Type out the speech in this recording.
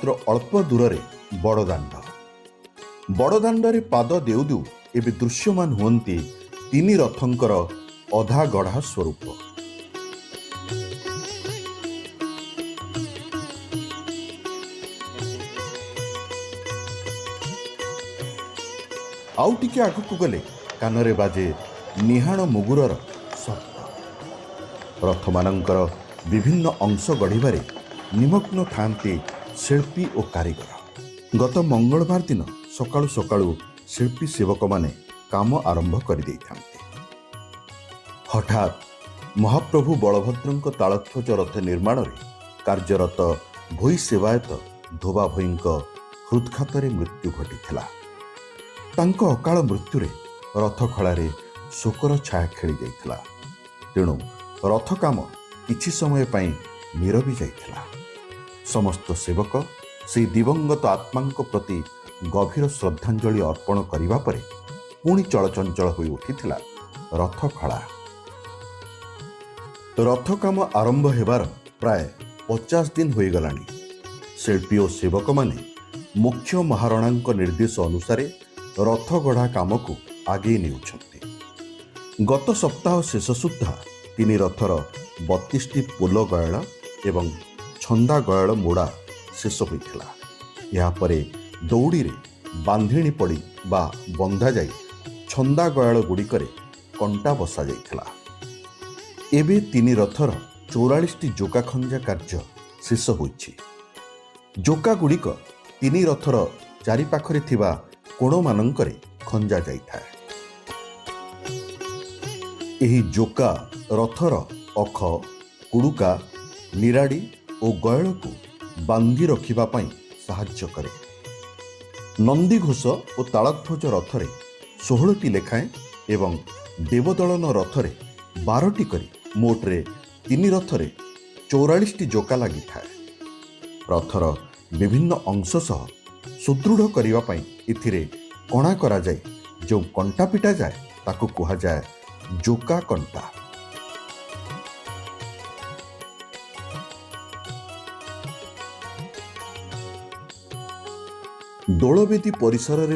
ମାତ୍ର ଅଳ୍ପ ଦୂରରେ ବଡ଼ଦାଣ୍ଡ। ବଡ଼ଦାଣ୍ଡରେ ପାଦ ଦେଉ ଦେଉ ଏବେ ଦୃଶ୍ୟମାନ ହୁଅନ୍ତି ତିନି ରଥଙ୍କର ଅଧା ଗଢ଼ା ସ୍ୱରୂପ। ଆଉ ଟିକେ ଆଗକୁ ଗଲେ କାନରେ ବାଜେ ନିହାଣ ମୁଗୁରର ଶବ୍ଦ। ରଥମାନଙ୍କର ବିଭିନ୍ନ ଅଂଶ ଗଢ଼ିବାରେ ନିମଗ୍ନ ଥାନ୍ତି ଶିଳ୍ପୀ ଓ କାରିଗର। ଗତ ମଙ୍ଗଳବାର ଦିନ ସକାଳୁ ସକାଳୁ ଶିଳ୍ପୀ ସେବକମାନେ କାମ ଆରମ୍ଭ କରିଦେଇଥାନ୍ତି। ହଠାତ୍ ମହାପ୍ରଭୁ ବଳଭଦ୍ରଙ୍କ ତାଳଧ୍ୱଜ ରଥ ନିର୍ମାଣରେ କାର୍ଯ୍ୟରତ ଭୋଇ ସେବାୟତ ଧୋବା ଭୋଇଙ୍କ ହୃଦଘାତରେ ମୃତ୍ୟୁ ଘଟିଥିଲା। ତାଙ୍କ ଅକାଳ ମୃତ୍ୟୁରେ ରଥଖଳାରେ ଶୋକର ଛାୟା ଖେଳି ଯାଇଥିଲା। ତେଣୁ ରଥ କାମ କିଛି ସମୟ ପାଇଁ ନିରବି ଯାଇଥିଲା। ସମସ୍ତ ସେବକ ସେହି ଦିବଙ୍ଗତ ଆତ୍ମାଙ୍କ ପ୍ରତି ଗଭୀର ଶ୍ରଦ୍ଧାଞ୍ଜଳି ଅର୍ପଣ କରିବା ପରେ ପୁଣି ଚଳଚଞ୍ଚଳ ହୋଇ ଉଠିଥିଲା ରଥଖଳା। ରଥ କାମ ଆରମ୍ଭ ହେବାର ପ୍ରାୟ 50 ଦିନ ହୋଇଗଲାଣି। ଶିଳ୍ପୀ ଓ ସେବକମାନେ ମୁଖ୍ୟ ମହାରଣାଙ୍କ ନିର୍ଦ୍ଦେଶ ଅନୁସାରେ ରଥ ଗଢ଼ା କାମକୁ ଆଗେଇ ନେଉଛନ୍ତି। ଗତ ସପ୍ତାହ ଶେଷ ସୁଦ୍ଧା ତିନି ରଥର 32ଟି ପୋଲ ଗୟଳ ଏବଂ ଛନ୍ଦା ଗୟଳ ମୋଡ଼ା ଶେଷ ହୋଇଥିଲା। ଏହାପରେ ଦଉଡ଼ିରେ ବାନ୍ଧିଣୀ ପଡ଼ି ବା ବନ୍ଧାଯାଇ ଛନ୍ଦା ଗୟଳ ଗୁଡ଼ିକରେ କଣ୍ଟା ବସାଯାଇଥିଲା। ଏବେ ତିନି ରଥର 44ଟି ଜୋକା ଖଞ୍ଜା କାର୍ଯ୍ୟ ଶେଷ ହୋଇଛି। ଜୋକା ଗୁଡ଼ିକ ତିନି ରଥର ଚାରିପାଖରେ ଥିବା କୋଣମାନଙ୍କରେ ଖଞ୍ଜା ଯାଇଥାଏ। ଏହି ଜୋକା ରଥର ଅଖ, କୁଡ଼ୁକା, ନିରାଡ଼ି ଓ ଗୟଳକୁ ବାନ୍ଧି ରଖିବା ପାଇଁ ସାହାଯ୍ୟ କରେ। ନନ୍ଦିଘୋଷ ଓ ତାଳଧ୍ୱଜ ରଥରେ 16ଟି ଲେଖାଏଁ ଏବଂ ଦେବଦଳନ ରଥରେ 12ଟି କରି ମୋଟରେ ତିନି ରଥରେ 44ଟି ଜୋକା ଲାଗିଥାଏ। ରଥର ବିଭିନ୍ନ ଅଂଶ ସହ ସୁଦୃଢ଼ କରିବା ପାଇଁ ଏଥିରେ କଣା କରାଯାଇ ଯେଉଁ କଣ୍ଟା ପିଟାଯାଏ ତାକୁ କୁହାଯାଏ ଜୋକା କଣ୍ଟା। ଦୋଳବେଦୀ ପରିସରରେ